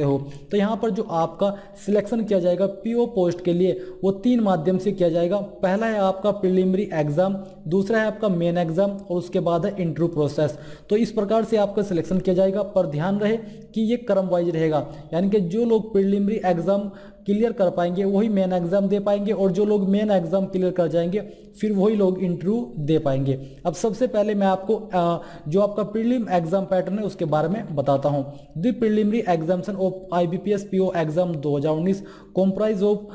हो। तो यहाँ पर जो आपका सिलेक्शन किया जाएगा पीओ पोस्ट के लिए वो 3 माध्यम से किया जाएगा। पहला है आपका प्रीलिमिनरी एग्जाम, दूसरा है आपका मेन एग्जाम और उसके बाद है इंटरव्यू प्रोसेस। तो इस प्रकार से आपका सिलेक्शन किया जाएगा, पर ध्यान रहे कि ये क्रम वाइज रहेगा, यानी कि जो लोग प्रीलिमिनरी एग्जाम क्लियर कर पाएंगे वही मेन एग्जाम दे पाएंगे और जो लोग मेन एग्जाम क्लियर कर जाएंगे फिर वही लोग इंटरव्यू दे पाएंगे। अब सबसे पहले मैं आपको जो आपका प्रीलिम एग्जाम पैटर्न है उसके बारे में बताता हूं। The preliminary examination of IBPS PO exam 2019 comprise of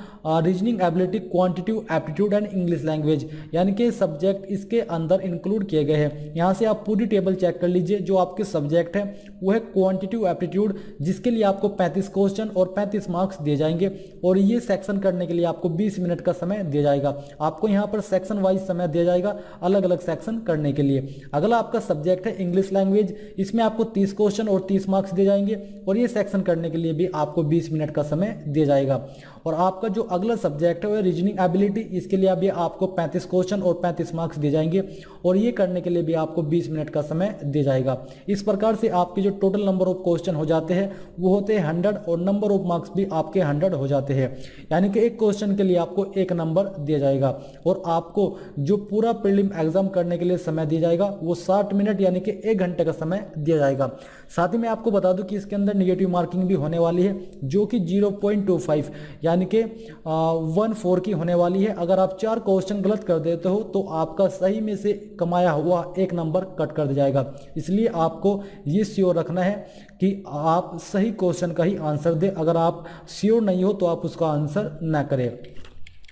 reasoning ability, quantitative aptitude and English language, यानी कि सब्जेक्ट इसके अंदर इंक्लूड किए गए हैं। यहाँ से आप पूरी टेबल चेक कर लीजिए। जो आपके सब्जेक्ट है वो है क्वांटिटिव एप्टीट्यूड, जिसके लिए आपको 35 क्वेश्चन और 35 मार्क्स दिए जाएंगे और ये सेक्शन करने के लिए आपको 20 मिनट का समय दिया जाएगा। आपको यहाँ पर सेक्शन वाइज समय दिया जाएगा अलग अलग सेक्शन करने के लिए। अगला आपका सब्जेक्ट है इंग्लिश लैंग्वेज, इसमें आपको 30 क्वेश्चन और 30 मार्क्स दिए जाएंगे और ये सेक्शन करने के लिए भी आपको 20 मिनट का समय दिया जाएगा। और आपका जो अगला सब्जेक्ट है वो रीजनिंग एबिलिटी, इसके लिए अभी आपको 35 क्वेश्चन और 35 मार्क्स दिए जाएंगे और ये करने के लिए भी आपको 20 मिनट का समय दिया जाएगा। इस प्रकार से आपके जो टोटल नंबर ऑफ क्वेश्चन हो जाते हैं वो होते हैं 100 और नंबर ऑफ मार्क्स भी आपके 100 हो जाते हैं, यानी कि एक क्वेश्चन के लिए आपको 1 नंबर दिया जाएगा। और आपको जो पूरा प्रीलिम एग्जाम करने के लिए समय दिया जाएगा वो 60 मिनट यानी कि 1 घंटे का समय दिया जाएगा। साथ ही मैं आपको बता दूं कि इसके अंदर नेगेटिव मार्किंग भी होने वाली है जो कि 0.25 यानी कि 1/4 की होने वाली है। अगर आप 4 क्वेश्चन गलत कर देते हो तो आपका सही में से कमाया हुआ 1 नंबर कट कर दिया जाएगा। इसलिए आपको ये श्योर रखना है कि आप सही क्वेश्चन का ही आंसर दें। अगर आप श्योर नहीं हो तो आप उसका आंसर ना करें।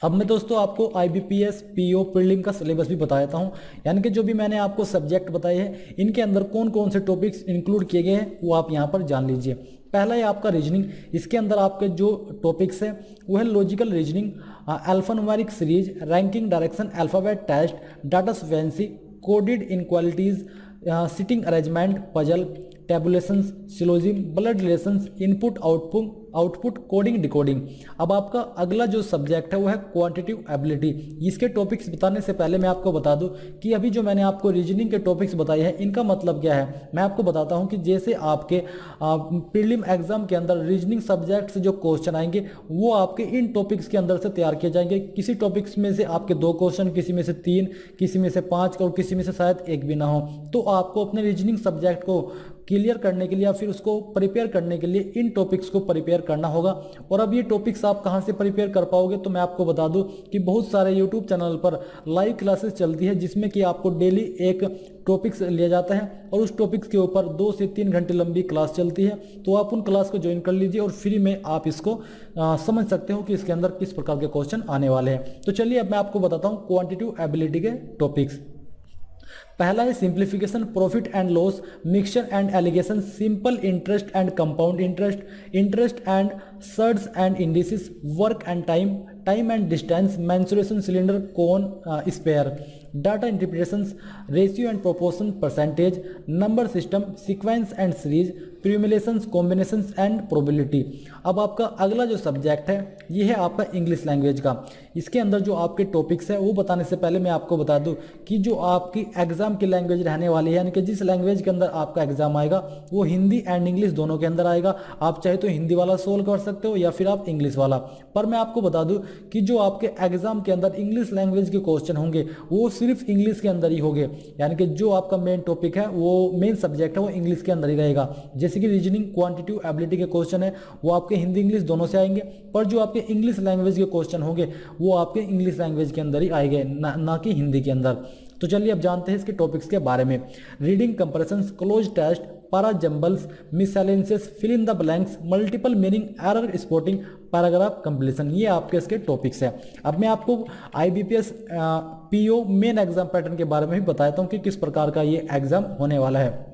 अब मैं दोस्तों आपको आईबीपीएस पीओ प्रीलिम का सिलेबस भी बता देता हूँ, यानी कि जो भी मैंने आपको सब्जेक्ट बताए हैं इनके अंदर कौन कौन से टॉपिक्स इंक्लूड किए गए हैं वो आप यहाँ पर जान लीजिए। पहला है आपका रीजनिंग, इसके अंदर आपके जो टॉपिक्स है वो है logical reasoning, alphanumeric series, ranking, direction, alphabet test, data sufficiency, coded inequalities, seating arrangement, puzzle, tabulations, syllogism, blood relations, input output, coding, decoding. अब आपका अगला जो सब्जेक्ट है वो है क्वांटिटिव एबिलिटी। इसके टॉपिक्स बताने से पहले मैं आपको बता दूं कि अभी जो मैंने आपको रीजनिंग के टॉपिक्स बताए हैं इनका मतलब क्या है। मैं आपको बताता हूं कि जैसे आपके प्रीलिम एग्जाम के अंदर रीजनिंग सब्जेक्ट से जो क्वेश्चन आएंगे वो आपके इन टॉपिक्स के अंदर से तैयार किए जाएंगे। किसी टॉपिक्स में से आपके 2 क्वेश्चन, किसी में से 3, किसी में से 5 और किसी में से शायद 1 भी ना हो। तो आपको अपने रीजनिंग सब्जेक्ट को क्लियर करने के लिए या फिर उसको प्रिपेयर करने के लिए इन टॉपिक्स को प्रिपेयर करना होगा। और अब ये टॉपिक्स आप कहां से प्रिपेयर कर पाओगे तो मैं आपको बता दूं कि बहुत सारे यूट्यूब चैनल पर लाइव क्लासेस चलती है जिसमें कि आपको डेली एक टॉपिक्स लिया जाता है और उस टॉपिक्स के ऊपर 2 से 3 घंटे लंबी क्लास चलती है। तो आप उन क्लास को ज्वाइन कर लीजिए और फ्री में आप इसको समझ सकते हो कि इसके अंदर किस प्रकार के क्वेश्चन आने वाले हैं। तो चलिए अब मैं आपको बताता हूँ क्वांटिटिव एबिलिटी के टॉपिक्स। पहला है simplification, profit and loss, mixture and alligation, simple interest and compound interest, interest and surds and indices, work and time, time and distance, mensuration, cylinder, cone, sphere, data interpretations, ratio and proportion, percentage, number system, sequence and series, permutations, combinations and probability. अब आपका अगला जो subject है ये है आपका English language का। इसके अंदर जो आपके टॉपिक्स है वो बताने से पहले मैं आपको बता दूं कि जो आपकी एग्जाम की लैंग्वेज रहने वाली है, यानी कि जिस लैंग्वेज के अंदर आपका एग्जाम आएगा वो हिंदी एंड इंग्लिश दोनों के अंदर आएगा। आप चाहे तो हिंदी वाला सोल्व कर सकते हो या फिर आप इंग्लिश वाला। पर मैं आपको बता दूं कि जो आपके एग्जाम के अंदर इंग्लिश लैंग्वेज के क्वेश्चन होंगे वो सिर्फ इंग्लिश के अंदर ही होंगे, यानी कि जो आपका मेन टॉपिक है वो मेन सब्जेक्ट है वो इंग्लिश के अंदर ही रहेगा। जैसे कि रीजनिंग, क्वांटिटिव एबिलिटी के क्वेश्चन है वो आपके हिंदी इंग्लिश दोनों से आएंगे, पर जो आपके इंग्लिश लैंग्वेज के क्वेश्चन होंगे वो आपके इंग्लिश लैंग्वेज के अंदर ही आएंगे, ना कि हिंदी के अंदर। तो चलिए अब जानते हैं इसके टॉपिक्स के बारे में। Reading comparisons, cloze test, para jumbles, miscellaneous, fill in the blanks, multiple meaning, error spotting, paragraph completion, ये आपके इसके टॉपिक्स हैं। अब मैं आपको IBPS PO main exam pattern के बारे में भी बताता हूँ कि किस प्रकार का ये एग्जाम होने वाला है।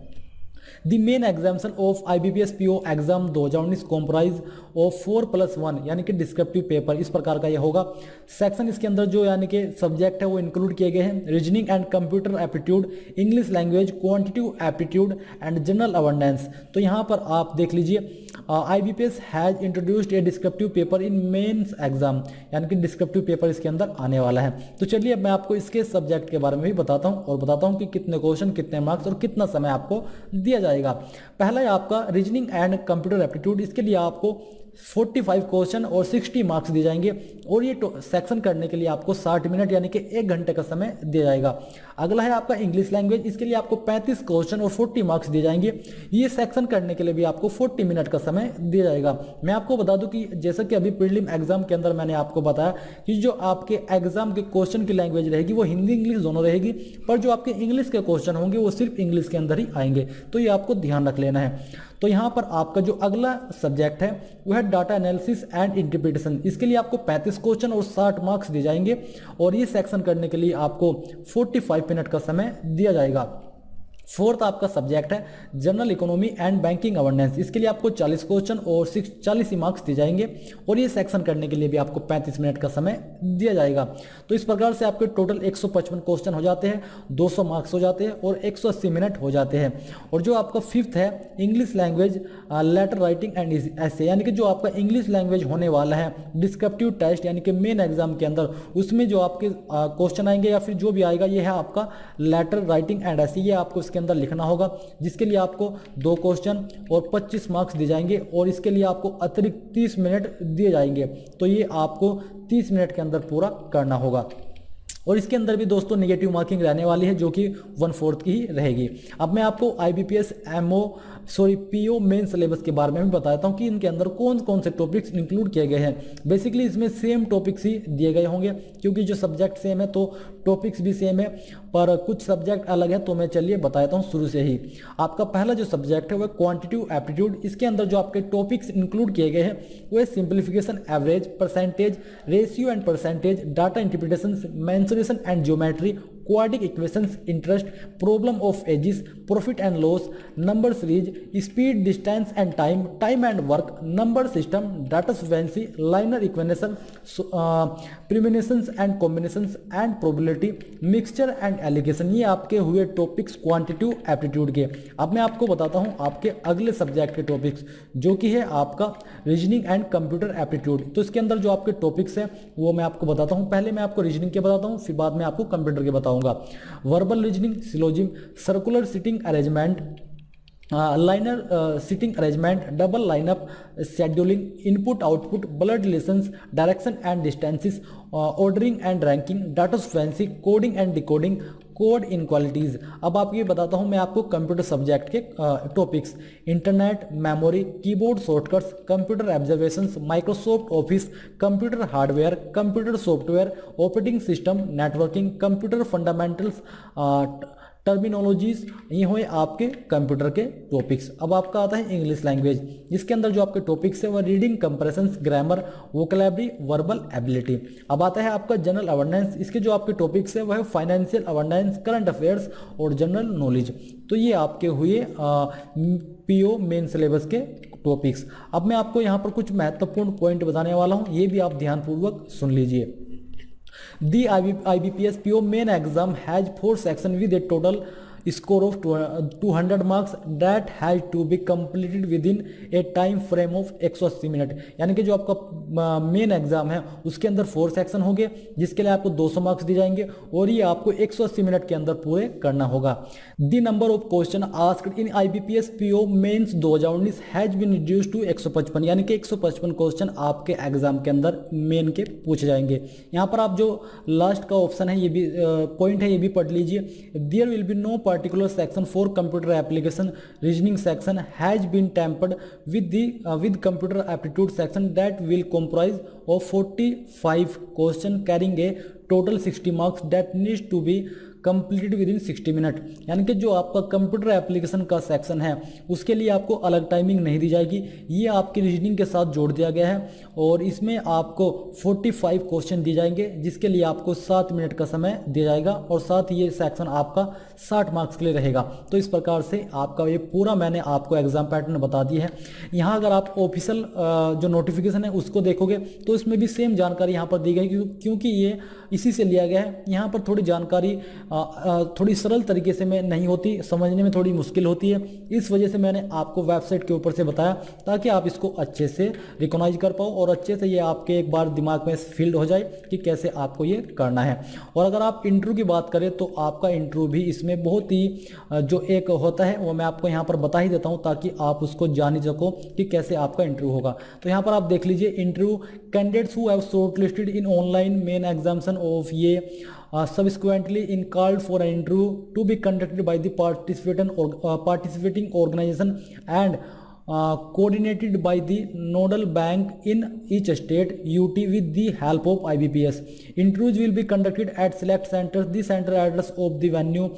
The main examination of IBPS PO exam 2019 comprise of 4+1 यानी कि डिस्क्रिप्टिव पेपर, इस प्रकार का ये होगा। सेक्शन इसके अंदर जो यानी कि सब्जेक्ट है वो इंक्लूड किए गए हैं। Reasoning and computer aptitude, English language, quantitative aptitude and general awareness. तो यहाँ पर आप देख लीजिए IBPS has introduced a descriptive paper in mains exam, यानी कि डिस्क्रिप्टिव पेपर इसके अंदर आने वाला है। तो चलिए अब मैं आपको इसके सब्जेक्ट के बारे में भी बताता हूँ और बताता हूँ कि कितने क्वेश्चन, कितने मार्क्स और कितना समय आपको दिया जाएगा जाएगा। पहला है आपका रीजनिंग एंड कंप्यूटर एप्टीट्यूड, इसके लिए आपको 45 क्वेश्चन और 60 मार्क्स दिए जाएंगे और ये सेक्शन करने के लिए आपको 60 मिनट यानी कि 1 घंटे का समय दिया जाएगा। अगला है आपका इंग्लिश लैंग्वेज, इसके लिए आपको 35 क्वेश्चन और 40 मार्क्स दिए जाएंगे। ये सेक्शन करने के लिए भी आपको 40 मिनट का समय दिया जाएगा। मैं आपको बता दूं कि जैसा कि अभी प्रीलिम एग्जाम के अंदर मैंने आपको बताया कि जो आपके एग्जाम के क्वेश्चन की लैंग्वेज रहेगी वो हिंदी इंग्लिश दोनों रहेगी, पर जो आपके इंग्लिश के क्वेश्चन होंगे वो सिर्फ इंग्लिश के अंदर ही आएंगे, तो ये आपको ध्यान रख लेना है। तो यहाँ पर आपका जो अगला सब्जेक्ट है वो है डाटा एनालिसिस एंड इंटरप्रिटेशन, इसके लिए आपको 35 क्वेश्चन और 60 मार्क्स दिए जाएंगे और ये सेक्शन करने के लिए आपको 45 मिनट का समय दिया जाएगा। फोर्थ आपका सब्जेक्ट है general economy and banking awareness, इसके लिए आपको 40 क्वेश्चन और 40 मार्क्स दिए जाएंगे और ये सेक्शन करने के लिए भी आपको 35 मिनट का समय दिया जाएगा। तो इस प्रकार से आपके टोटल 155 क्वेश्चन हो जाते हैं, 200 मार्क्स हो जाते हैं और 180 मिनट हो जाते हैं। और जो आपका फिफ्थ है English language letter writing and essay, यानी कि जो आपका इंग्लिश लैंग्वेज होने वाला है डिस्क्रिप्टिव टेस्ट यानी कि मेन एग्जाम के अंदर, उसमें जो आपके क्वेश्चन आएंगे या फिर जो भी आएगा ये है आपका लेटर राइटिंग एंड ऐसे, ये आपको इसके अंदर लिखना होगा, जिसके लिए आपको 2 क्वेश्चन और 25 मार्क्स दिए जाएंगे और इसके लिए आपको अतिरिक्त 30 मिनट दिए जाएंगे। तो ये आपको 30 मिनट के अंदर पूरा करना होगा और इसके अंदर भी दोस्तों नेगेटिव मार्किंग रहने वाली है जो कि 1/4 की ही रहेगी। अब मैं आपको IBPS PO मेन सिलेबस के बारे में भी बताता हूँ कि इनके अंदर कौन कौन से टॉपिक्स इंक्लूड किए गए हैं। बेसिकली इसमें सेम टॉपिक्स ही दिए गए होंगे क्योंकि जो सब्जेक्ट सेम है तो टॉपिक्स भी सेम है, पर कुछ सब्जेक्ट अलग है। तो मैं चलिए बताता हूँ शुरू से ही। आपका पहला जो सब्जेक्ट है वह क्वांटिटिव एप्टीट्यूड, इसके अंदर जो आपके टॉपिक्स इंक्लूड किए गए हैं वो है simplification, average, percentage, ratio and percentage, data interpretation, mensuration and geometry, quadratic equations, interest, problem of ages, profit and loss, number series, speed, distance and time, time and work, number system, data frequency, linear equation, permutations and combinations and probability, mixture and alligation. ये आपके हुए topics quantitative aptitude के। अब मैं आपको बताता हूँ आपके अगले सब्जेक्ट के टॉपिक्स जो कि है आपका रीजनिंग एंड कंप्यूटर एप्टीट्यूड। तो इसके अंदर जो आपके टॉपिक्स है वो मैं आपको बताता हूँ। पहले मैं आपको रीजनिंग के बताता हूँ, फिर बाद में आपको कंप्यूटर के बताऊंगा। Verbal reasoning, syllogism, circular sitting arrangement, liner sitting arrangement, double lineup, scheduling, input output, blood relations, direction and distances, ordering and ranking, data frequency, coding and decoding, code inequalities. अब आप ये बताता हूँ मैं आपको कंप्यूटर सब्जेक्ट के topics, internet, memory, keyboard shortcuts, computer observations, Microsoft office, computer hardware, computer software, operating system, networking, computer fundamentals, terminologies, ये हुए आपके कंप्यूटर के टॉपिक्स। अब आपका आता है इंग्लिश लैंग्वेज, जिसके अंदर जो आपके टॉपिक्स है वह reading compressions, grammar, vocabulary, verbal ability. अब आता है आपका जनरल अवेयरनेस, इसके जो आपके टॉपिक्स है वह है फाइनेंशियल अवेयरनेस, करंट अफेयर्स और जनरल नॉलेज। तो ये आपके हुए PO मेन सिलेबस के टॉपिक्स। अब मैं आपको यहाँ पर कुछ महत्वपूर्ण पॉइंट बताने वाला हूँ, ये भी आप ध्यानपूर्वक सुन लीजिए। The IBPS PO main exam has 4 sections with a total score of 200 marks that has to be completed within a time frame of 180 minute. यानी कि जो आपका मेन एग्जाम है उसके अंदर 4 सेक्शन होंगे जिसके लिए आपको 200 मार्क्स दिए जाएंगे और ये आपको 180 मिनट के अंदर पूरे करना होगा। The number of question asked in IBPS PO mains 2019 has been reduced to 155, यानी कि 155 क्वेश्चन आपके एग्जाम के अंदर मेन के पूछे जाएंगे। यहाँ पर आप जो लास्ट का ऑप्शन है ये भी पॉइंट है ये भी पढ़ लीजिए। There will be no particular section for computer application reasoning section has been tampered with computer aptitude section that will comprise of 45 question carrying a total 60 marks that needs to be completed with in 60 minute. यानी कि जो आपका computer application का section है उसके लिए आपको अलग टाइमिंग नहीं दी जाएगी, ये आपकी रीजनिंग के साथ जोड़ दिया गया है और इसमें आपको 45 क्वेश्चन दिए जाएंगे जिसके लिए आपको 7 मिनट का समय दिया जाएगा और साथ ही ये सेक्शन आपका 60 मार्क्स के लिए रहेगा। तो इस प्रकार से आपका ये पूरा मैंने आपको एग्जाम पैटर्न बता दिया है। यहाँ अगर आप ऑफिशियल जो नोटिफिकेशन है उसको देखोगे तो इसमें भी सेम जानकारी यहाँ पर दी गई क्योंकि ये इसी से लिया गया है। यहाँ पर थोड़ी जानकारी थोड़ी सरल तरीके से में नहीं होती, समझने में थोड़ी मुश्किल होती है। इस वजह से मैंने आपको वेबसाइट के ऊपर से बताया ताकि आप इसको अच्छे से रिकॉग्नाइज कर पाओ और अच्छे से ये आपके एक बार दिमाग में फील्ड हो जाए कि कैसे आपको ये करना है। और अगर आप इंटरव्यू की बात करें तो आपका इंटरव्यू भी इसमें बहुत ही जो एक होता है वो मैं आपको यहाँ पर बता ही देता हूँ ताकि आप उसको जान ही सको कि कैसे आपका इंटरव्यू होगा। तो यहाँ पर आप देख लीजिए, interview candidates who have shortlisted in online main examination of ये subsequently in called for an interview to be conducted by the participating organization and coordinated by the nodal bank in each state UT with the help of IBPS. Interviews will be conducted at select centers. The center address of the venue,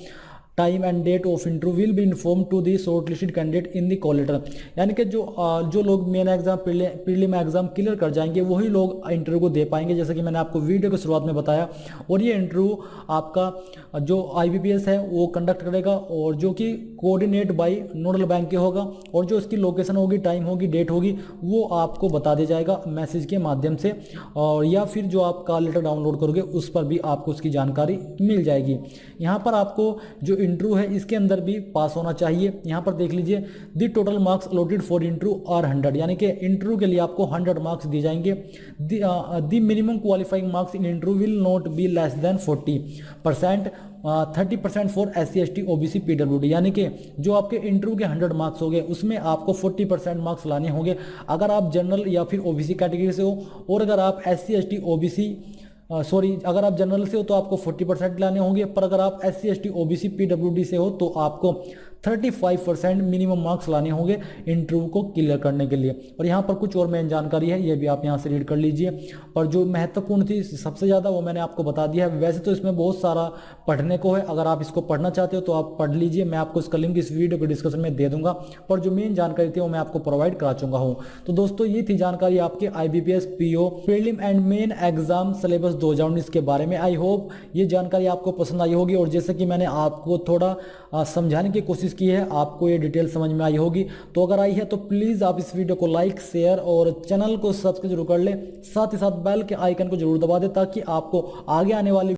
time and date of interview will be inform to the shortlisted candidate in the call letter. यानी कि जो लोग main exam prelim exam clear कर जाएंगे वही लोग interview को दे पाएंगे, जैसे कि मैंने आपको वीडियो की शुरुआत में बताया। और ये इंटरव्यू आपका जो IBPS है वो कंडक्ट करेगा और जो कि कोऑर्डिनेट बाय नोडल बैंक के होगा, और जो इसकी लोकेशन होगी, टाइम होगी, डेट होगी, वो आपको बता दिया जाएगा मैसेज के माध्यम से, और या फिर जो आप कॉल लेटर डाउनलोड करोगे उस पर भी आपको उसकी जानकारी मिल जाएगी। यहाँ पर आपको जो इंटरव्यू है इसके अंदर भी पास होना चाहिए। यहाँ पर देख लीजिए, the total marks allotted for interview are 100, यानी कि इंटरव्यू के लिए आपको 100 मार्क्स दिए जाएंगे। The minimum qualifying marks in interview will not be less than 40%, 30% for SC ST OBC PWD, यानी कि जो आपके इंटरव्यू के 100 मार्क्स हो गए उसमें आपको 40% मार्क्स लाने होंगे अगर आप जनरल या फिर OBC कैटेगरी से हो, और अगर आप SC ST OBC अगर आप जनरल से हो तो आपको 40% लाने होंगे, पर अगर आप SC ST OBC PWD से हो तो आपको 35% मिनिमम मार्क्स लाने होंगे इंटरव्यू को क्लियर करने के लिए। और यहाँ पर कुछ और मेन जानकारी है, ये भी आप यहाँ से रीड कर लीजिए। और जो महत्वपूर्ण थी सबसे ज़्यादा वो मैंने आपको बता दिया है। वैसे तो इसमें बहुत सारा पढ़ने को है, अगर आप इसको पढ़ना चाहते हो तो आप पढ़ लीजिए, मैं आपको इसका लिंक इस वीडियो के डिस्क्रिप्शन में दे दूंगा, पर जो मेन जानकारी थी वो मैं आपको प्रोवाइड करा चुका हूँ। तो दोस्तों ये थी जानकारी आपके IBPS PO prelim and main exam syllabus 2019 के बारे में। आई होप ये जानकारी आपको पसंद आई होगी, और जैसे कि मैंने आपको थोड़ा समझाने की कोशिश की है, आपको ये डिटेल समझ में आई होगी। तो अगर आई है तो प्लीज़ आप इस वीडियो को लाइक, शेयर और चैनल को सब्सक्राइब जरूर कर ले, साथ ही साथ बेल के आइकन को जरूर दबा दे ताकि आपको आगे आने वाली